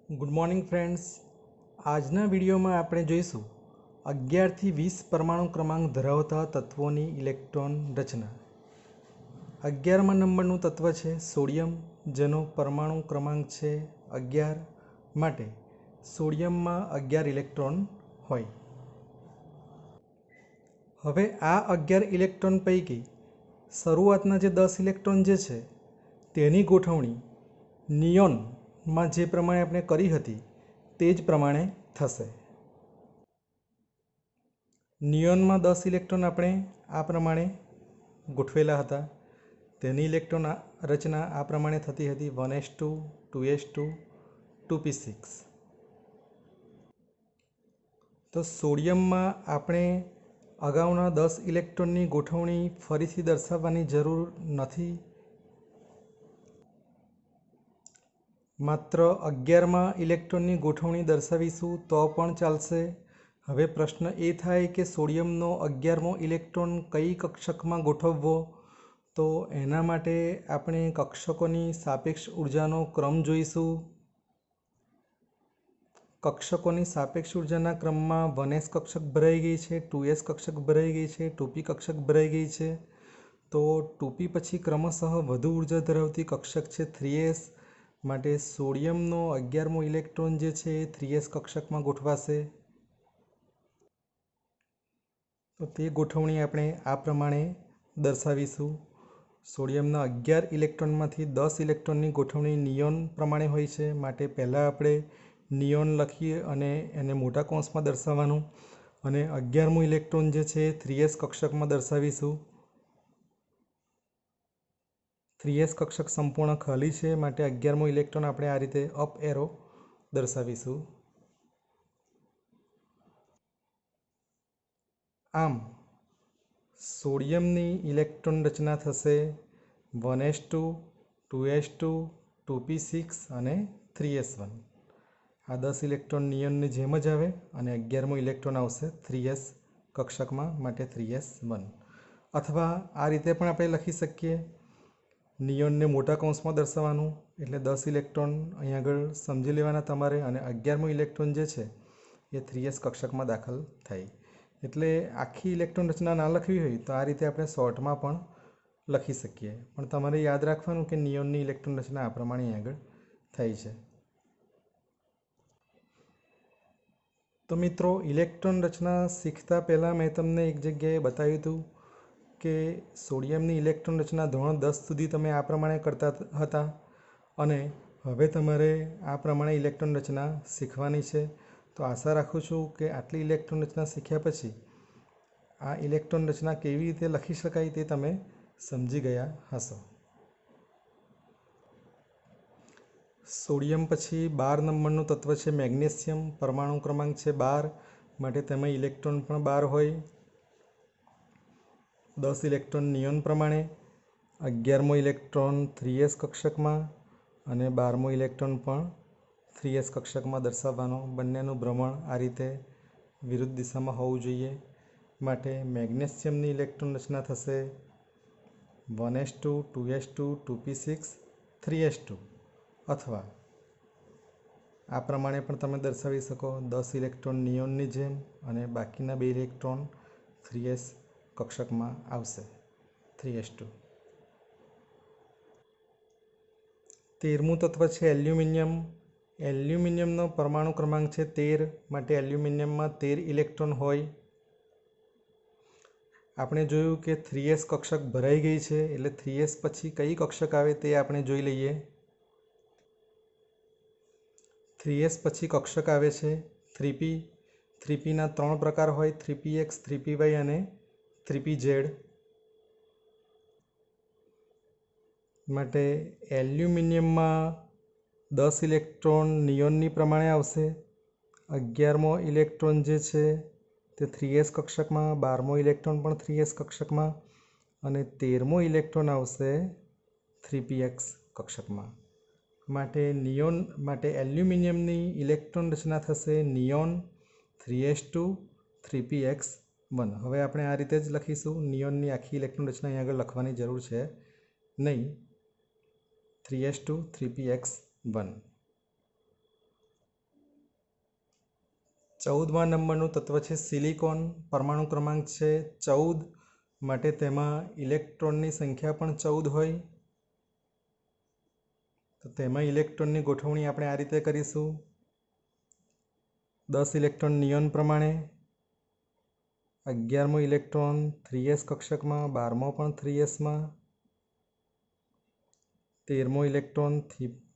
Good morning friends. आजना video में आपणे जोईशुं 11 થી 20 परमाणु क्रमांक धरावता तत्वोनी इलेक्ट्रॉन रचना। 11मा नंबरનું तत्व છે સોડિયમ, જેનો परमाणु क्रमांक છે 11 માટે સોડિયમમાં 11 ઇલેક્ટ્રોન હોય। હવે આ 11 ઇલેક્ટ્રોન પૈકી શરૂઆતના જે 10 ઇલેક્ટ્રોન જે છે તેની ગોઠવણી નિયોનમાં જે પ્રમાણે આપણે કરી હતી તે જ પ્રમાણે થશે। નિયોનમાં 10 ઇલેક્ટ્રોન આપણે આ પ્રમાણે ગોઠવેલા હતા। તેની ઇલેક્ટ્રોન રચના આ પ્રમાણે થતી હતી 1s2 2s2 2p6। તો સોડિયમમાં આપણે અગાઉના 10 ઇલેક્ટ્રોનની ગોઠવણી ફરીથી દર્શાવવાની જરૂર નથી, માત્ર 11મા ઇલેક્ટ્રોનની ગોઠવણી દર્શાવીશું તો પણ ચાલશે। હવે પ્રશ્ન એ થાય કે સોડિયમનો 11મો ઇલેક્ટ્રોન કઈ કક્ષકમાં ગોઠવવો, તો એના માટે આપણે કક્ષકોની સાપેક્ષ ઉર્જાનો ક્રમ જોઈશું। કક્ષકોની સાપેક્ષ ઉર્જાના ક્રમમાં 1s કક્ષક ભરાઈ ગઈ છે, 2s કક્ષક ભરાઈ ગઈ છે, 2p કક્ષક ભરાઈ ગઈ છે। તો 2p પછી ક્રમશઃ વધુ ઉર્જા ધરાવતી કક્ષક છે 3s, માટે સોડિયમનો 11મો ઇલેક્ટ્રોન જે છે એ 3s કક્ષકમાં ગોઠવાશે। તો તે ગોઠવણી આપણે આ પ્રમાણે દર્શાવીશું। સોડિયમના 11 ઇલેક્ટ્રોનમાંથી 10 ઇલેક્ટ્રોનની ગોઠવણી નિયોન પ્રમાણે હોય છે, માટે પહેલાં આપણે નિયોન લખીએ અને એને મોટા કૌંસમાં દર્શાવવાનું, અને 11મું ઇલેક્ટ્રોન જે છે 3s કક્ષકમાં દર્શાવીશું। 3s કક્ષક સંપૂર્ણ ખાલી છે, માટે 11મું ઇલેક્ટ્રોન આપણે આ રીતે અપ એરો દર્શાવીશું। આમ સોડિયમની ઇલેક્ટ્રોન રચના થશે 1s2 2s2 2p6 અને 3s1। આ 10 ઇલેક્ટ્રોન નિયોનની જેમ જ આવે અને 11મું ઇલેક્ટ્રોન આવશે 3s કક્ષકમાં, માટે 3s1। અથવા આ રીતે પણ આપણે લખી શકીએ, નિયોનને મોટા કૌંસમાં દર્શાવવાનું, એટલે 10 ઇલેક્ટ્રોન અહીં આગળ સમજી લેવાના તમારે, અને 11મું ઇલેક્ટ્રોન જે છે એ 3s કક્ષકમાં દાખલ થાય। એટલે આખી ઇલેક્ટ્રોન રચના ના લખવી હોય તો આ રીતે આપણે શોર્ટમાં પણ લખી શકીએ, પણ તમારે યાદ રાખવાનું કે નિયોનની ઇલેક્ટ્રોન રચના આ પ્રમાણે અહીં આગળ થાય છે। તો મિત્રો, ઇલેક્ટ્રોન રચના શીખતા પહેલાં મેં તમને એક જગ્યાએ બતાવ્યું હતું કે સોડિયમની ઇલેક્ટ્રોન રચના ધોરણ 10 સુધી તમે આ પ્રમાણે કરતા હતા, અને હવે તમારે આ પ્રમાણે ઇલેક્ટ્રોન રચના શીખવાની છે। તો આશા રાખું છું કે આટલી ઇલેક્ટ્રોન રચના શીખ્યા પછી આ ઇલેક્ટ્રોન રચના કેવી રીતે લખી શકાય તે તમે સમજી ગયા હશો। સોડિયમ પછી 12 નંબરનું તત્વ છે મેગ્નેશિયમ, પરમાણુ ક્રમાંક છે 12, માટે તેમાં ઇલેક્ટ્રોન પણ 12 હોય। 10 ઇલેક્ટ્રોન નિયોન પ્રમાણે, 11મો ઇલેક્ટ્રોન 3s કક્ષકમાં અને 12મો ઇલેક્ટ્રોન પણ 3s કક્ષકમાં દર્શાવવાનો। બંનેનું ભ્રમણ આ રીતે વિરુદ્ધ દિશામાં હોવું જોઈએ, માટે મેગ્નેશિયમની ઇલેક્ટ્રોન રચના થશે 1s2 2s2 2p6 3s2, અથવા આ પ્રમાણે પણ તમે દર્શાવી શકો, 10 ઇલેક્ટ્રોન નિયોનની જેમ અને બાકીના 2 ઇલેક્ટ્રોન 3s કક્ષકમાં આવશે 3s2। 13મું તત્વ છે એલ્યુમિનિયમ। એલ્યુમિનિયમનો પરમાણુ ક્રમાંક છે 13, માટે એલ્યુમિનિયમમાં 13 ઇલેક્ટ્રોન હોય। આપણે જોયું કે 3s કક્ષક ભરાઈ ગઈ છે, એટલે 3s પછી કઈ કક્ષક આવે તે આપણે જોઈ લઈએ। 3s પછી કક્ષક આવે છે 3p। 3pના 3 પ્રકાર હોય, 3px 3py અને 3pz, માટે એલ્યુમિનિયમમાં 10 ઇલેક્ટ્રોન નિયોનની પ્રમાણે આવશે। 11મો ઇલેક્ટ્રોન જે છે તે 3s કક્ષકમાં, 12મો ઇલેક્ટ્રોન પણ 3s કક્ષકમાં, અને 13મો ઇલેક્ટ્રોન આવશે 3px કક્ષકમાં। માટે એલ્યુમિનિયમની ઇલેક્ટ્રોન રચના થશે નિયોન 3s2 3px1। હવે આપણે આ રીતે જ લખીશું, નિયોનની આખી ઇલેક્ટ્રોન રચના અહીં આગળ લખવાની જરૂર છે નહીં, 3s2 3px1। 14મા નંબરનું તત્વ છે સિલિકોન. પરમાણુ ક્રમાંક છે 14, માટે તેમાં ઇલેક્ટ્રોનની સંખ્યા પણ 14 હોય. તો તેમાં ઇલેક્ટ્રોનની ગોઠવણી આપણે આ રીતે કરીશું. 10 ઇલેક્ટ્રોન નિયોન પ્રમાણે, 11મો ઇલેક્ટ્રોન 3s કક્ષકમાં, 12મો પણ 3sમાં, 13મો ઇલેક્ટ્રોન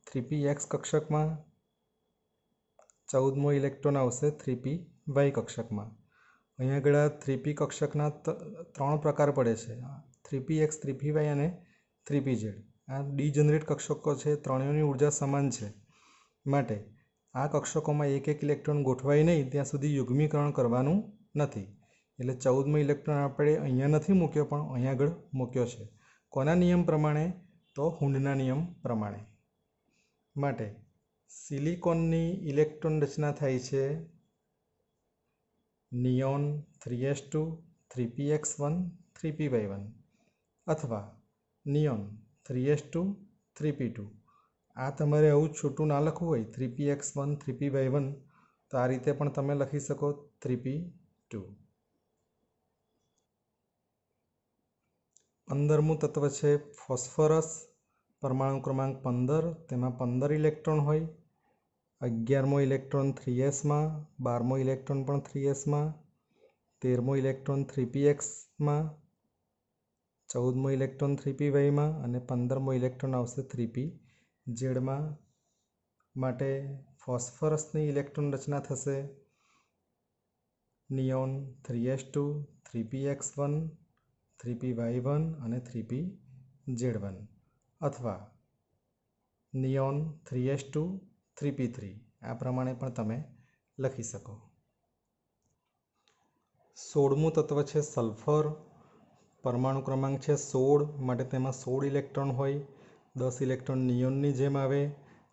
3px કક્ષકમાં, 14મો ઇલેક્ટ્રોન આવશે 3py કક્ષકમાં. અહીંયા આગળ 3p કક્ષકના 3 પ્રકાર પડે છે: 3px, 3py અને 3pz. આ ડીજનરેટ કક્ષકો છે. ત્રણેયની ઉર્જા સમાન છે, માટે આ કક્ષકોમાં એક એક ઇલેક્ટ્રોન ગોઠવાય નહીં ત્યાં સુધી યુગ્મીકરણ કરવાનું નથી. એટલે 14મો ઇલેક્ટ્રોન આપણે અહીંયા નથી મૂક્યો, પણ અહીંયા આગળ મૂક્યો છે. કોના નિયમ પ્રમાણે? તો હુન્ડના નિયમ પ્રમાણે. માટે સિલિકોનની ઇલેક્ટ્રોન રચના થાય છે નિયોન 3s2, 3px1, 3py1 અથવા નિયોન 3s2, 3p2. આ તમારે આવું છૂટું ના લખવું હોય 3px1, 3py1, તો આ રીતે પણ તમે લખી શકો 3p2. 15મું તત્વ છે ફોસ્ફરસ. પરમાણુ ક્રમાંક 15, તેમાં 15 ઇલેક્ટ્રોન હોય. 11મો ઇલેક્ટ્રોન 3sમાં, 12મો ઇલેક્ટ્રોન પણ 3sમાં, 13મો ઇલેક્ટ્રોન 3pxમાં, 14મો ઇલેક્ટ્રોન 3pyમાં અને 15મો ઇલેક્ટ્રોન આવશે 3pzમાં. માટે ફોસ્ફરસની ઇલેક્ટ્રોન રચના થશે નિયોન 3s2, 3px1, 3py1 અને 3pz1 અથવા નિયોન 3s2, 3p3. આ પ્રમાણે પણ તમે લખી શકો. 16મું તત્વ છે સલ્ફર. પરમાણુ ક્રમાંક છે 16, માટે તેમાં 16 ઇલેક્ટ્રોન હોય. 10 ઇલેક્ટ્રોન નિયોનની જેમ આવે.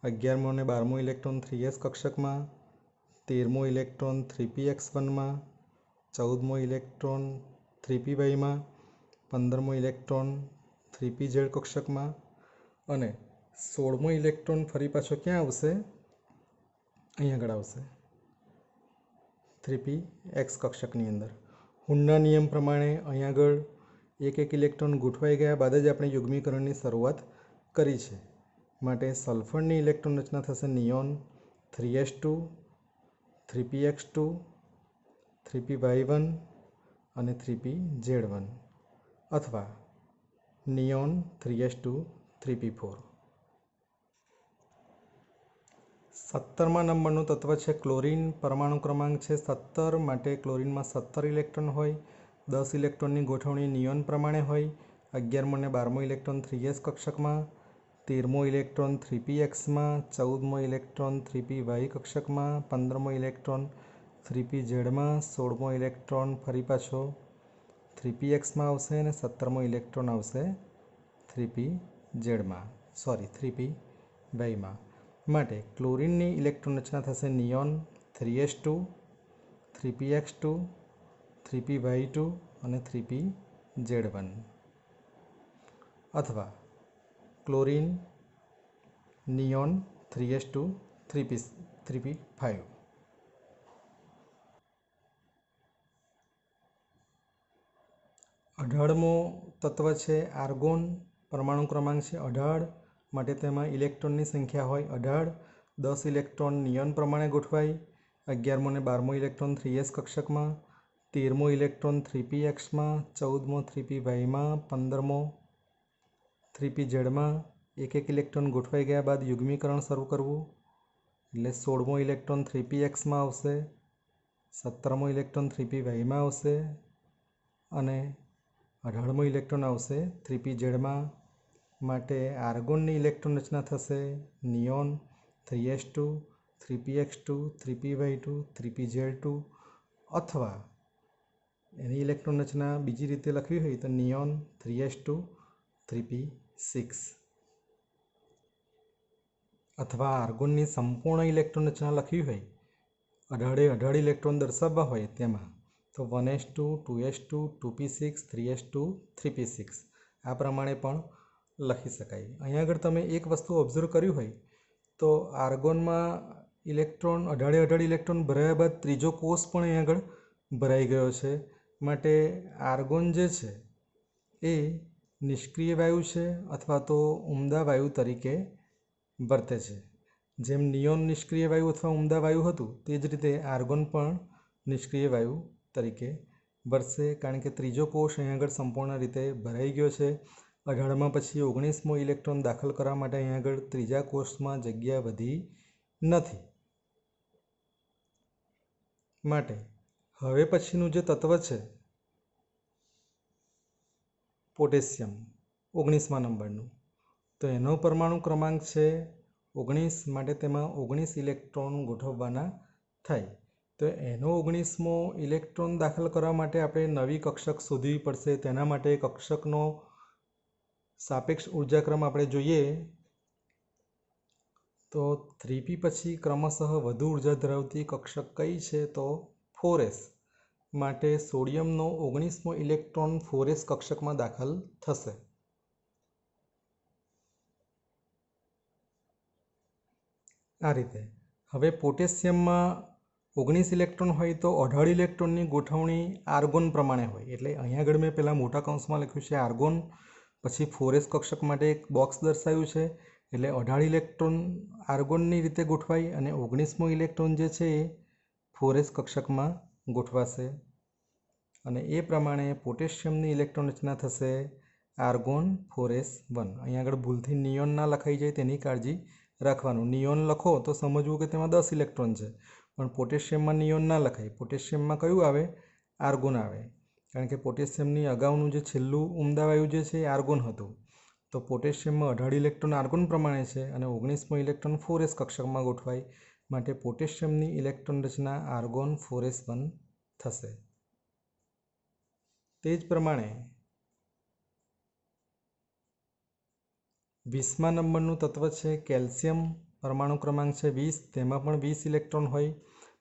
11મો અને 12મો ઇલેક્ટ્રોન 3s કક્ષકમાં, 13મો ઇલેક્ટ્રોન 3px1માં, 14મો ઇલેક્ટ્રોન 3pyમાં, 15મો ઇલેક્ટ્રોન 3pz કક્ષકમાં અને 16મો ઇલેક્ટ્રોન ફરી પાછો ક્યાં આવશે? અહીં આગળ આવશે 3px કક્ષકની અંદર. હુન્ડના નિયમ પ્રમાણે અહીં આગળ એક એક ઇલેક્ટ્રોન ગોઠવાઈ ગયા બાદ જ આપણે યુગ્મીકરણની શરૂઆત કરી છે. માટે સલ્ફરની ઇલેક્ટ્રોન રચના થશે નિયોન 3s2, 3px2, 3py1 અને 3pz1 અથવા નિયોન 3s2, 3p4. 17મા નંબરનું તત્વ છે ક્લોરીન. પરમાણુ ક્રમાંક છે 17, માટે ક્લોરીનમાં 17 ઇલેક્ટ્રોન હોય. 10 ઇલેક્ટ્રોનની ગોઠવણી નિયોન પ્રમાણે હોય. 11મો અને 12મો ઇલેક્ટ્રોન 3s કક્ષકમાં, 13મો ઇલેક્ટ્રોન 3pxમાં, 14મો ઇલેક્ટ્રોન 3py કક્ષકમાં, 15મો ઇલેક્ટ્રોન 3pzમાં, 16મો ઇલેક્ટ્રોન ફરી પાછો 3pxમાં આવશે અને 17મો ઇલેક્ટ્રોન આવશે 3pyમાં. માટે ક્લોરીનની ઇલેક્ટ્રોન રચના થશે નિયોન 3s2, 3px2, 3py2 અને 3pz1 અથવા ક્લોરીન નિયોન 3s2, 3p5. 18મો તત્વ છે આર્ગોન. પરમાણુ ક્રમાંક છે 18, માટે તેમાં ઇલેક્ટ્રોનની સંખ્યા હોય 18. 10 ઇલેક્ટ્રોન નિયોન પ્રમાણે ગોઠવાય. 11મો અને 12મો ઇલેક્ટ્રોન 3s કક્ષકમાં, 13મો ઇલેક્ટ્રોન 3pxમાં, 14મો 3pyમાં, 15મો 3pzમાં. એક એક ઇલેક્ટ્રોન ગોઠવાઈ ગયા બાદ યુગ્મીકરણ શરૂ કરવું. એટલે 16મો ઇલેક્ટ્રોન 3pxમાં આવશે, 17મો ઇલેક્ટ્રોન 3pyમાં આવશે અને 18મો ઇલેક્ટ્રોન આવશે 3pzમાં. માટે આર્ગોનની ઇલેક્ટ્રોન રચના થશે neon 3s2, 3px2, 3py2, 3pz2 અથવા એની ઇલેક્ટ્રોન રચના બીજી રીતે લખવી હોય તો નિયોન 3s2, 3p6 અથવા આર્ગોનની સંપૂર્ણ ઇલેક્ટ્રોન રચના લખવી હોય, 18 ઇલેક્ટ્રોન દર્શાવવા હોય તેમાં, તો 1s2, 2s2, 2p6, 3s2, 3p6 આ પ્રમાણે પણ લખી શકાય. અહીંયા આગળ તમે એક વસ્તુ ઓબ્ઝર્વ કર્યું હોય તો આર્ગોનમાં ઇલેક્ટ્રોન 18 ઇલેક્ટ્રોન ભરાયા બાદ ત્રીજો કોષ પણ અહીં આગળ ભરાઈ ગયો છે, માટે આર્ગોન જે છે એ નિષ્ક્રિય વાયુ છે અથવા તો ઉમદા વાયુ તરીકે વર્તે છે. જેમ નિયોન નિષ્ક્રિય વાયુ અથવા ઉમદા વાયુ હતું તે જ રીતે આર્ગોન પણ નિષ્ક્રિય વાયુ તરીકે વર્તશે, કારણ કે ત્રીજો કોષ અહીં આગળ સંપૂર્ણ રીતે ભરાઈ ગયો છે. 18માં પછી 19મો ઇલેક્ટ્રોન દાખલ કરવા માટે અહીં આગળ ત્રીજા કોષમાં જગ્યા વધી નથી. માટે હવે પછીનું જે તત્વ છે પોટેશિયમ 19મા નંબરનું, તો એનો પરમાણુ ક્રમાંક છે 19, માટે તેમાં 19 ઇલેક્ટ્રોન ગોઠવવાના થાય. તો એનો 19મો ઇલેક્ટ્રોન દાખલ કરવા માટે આપણે નવી કક્ષક શોધવી પડશે. તેના માટે કક્ષકનો સાપેક્ષ ઉર્જાક્રમ આપણે જોઈએ તો 3p પછી ક્રમશઃ વધુ ઉર્જા ધરાવતી કક્ષક કઈ છે તો 4s, માટે સોડિયમનો 19મો ઇલેક્ટ્રોન 4s કક્ષકમાં દાખલ થશે. આ રીતે હવે પોટેશિયમમાં 19 ઇલેક્ટ્રોન હોય તો 18 ઇલેક્ટ્રોનની ગોઠવણી આર્ગોન પ્રમાણે હોય. એટલે અહીંયા આગળ મેં પહેલાં મોટા કૌંસમાં લખ્યું છે આર્ગોન, પછી 4s કક્ષક માટે એક બોક્સ દર્શાવ્યું છે. એટલે 18 ઇલેક્ટ્રોન આર્ગોનની રીતે ગોઠવાય અને 19મો ઇલેક્ટ્રોન જે છે એ 4s કક્ષકમાં ગોઠવાશે. અને એ પ્રમાણે પોટેશિયમની ઇલેક્ટ્રોન રચના થશે આર્ગોન 4s1. અહીંયા આગળ ભૂલથી નિયોન ના લખાઈ જાય તેની કાળજી રાખવાનું. નિયોન લખો તો સમજવું કે તેમાં 10 ઇલેક્ટ્રોન છે, પણ પોટેશિયમમાં નિયોન ના લખાય. પોટેશિયમમાં કયું આવે? આર્ગોન આવે, કારણ કે પોટેશિયમની અગાઉનું જે છેલ્લું ઉમદા વાયુ જે છે એ આર્ગોન હતું. તો પોટેશિયમમાં 18 ઇલેક્ટ્રોન આર્ગોન પ્રમાણે છે અને 19મો ઇલેક્ટ્રોન 4s કક્ષકમાં ગોઠવાય, માટે પોટેશિયમની ઇલેક્ટ્રોન રચના આર્ગોન 4s1 થશે. તે જ પ્રમાણે 20મા નંબરનું તત્વ છે કેલ્શિયમ. પરમાણુ ક્રમાંક છે 20, તેમાં પણ 20 ઇલેક્ટ્રોન હોય.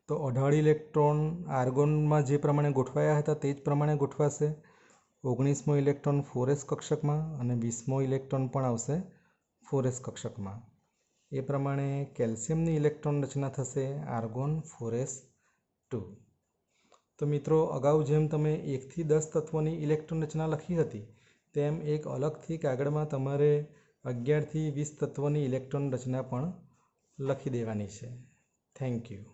તો 18 ઇલેક્ટ્રોન આર્ગોનમાં જે પ્રમાણે ગોઠવાયા હતા તે જ પ્રમાણે ગોઠવાશે. 19મો ઇલેક્ટ્રોન 4s કક્ષકમાં અને 20મો ઇલેક્ટ્રોન પણ આવશે 4s કક્ષકમાં. એ પ્રમાણે કેલ્શિયમની ઇલેક્ટ્રોન રચના થશે આર્ગોન 4s2. તો મિત્રો, અગાઉ જેમ તમે 1 થી 10 તત્વોની ઇલેક્ટ્રોન રચના લખી હતી, તેમ એક અલગથી કાગળમાં તમારે 11 થી 20 તત્વોની ઇલેક્ટ્રોન રચના પણ લખી દેવાની છે. Thank you.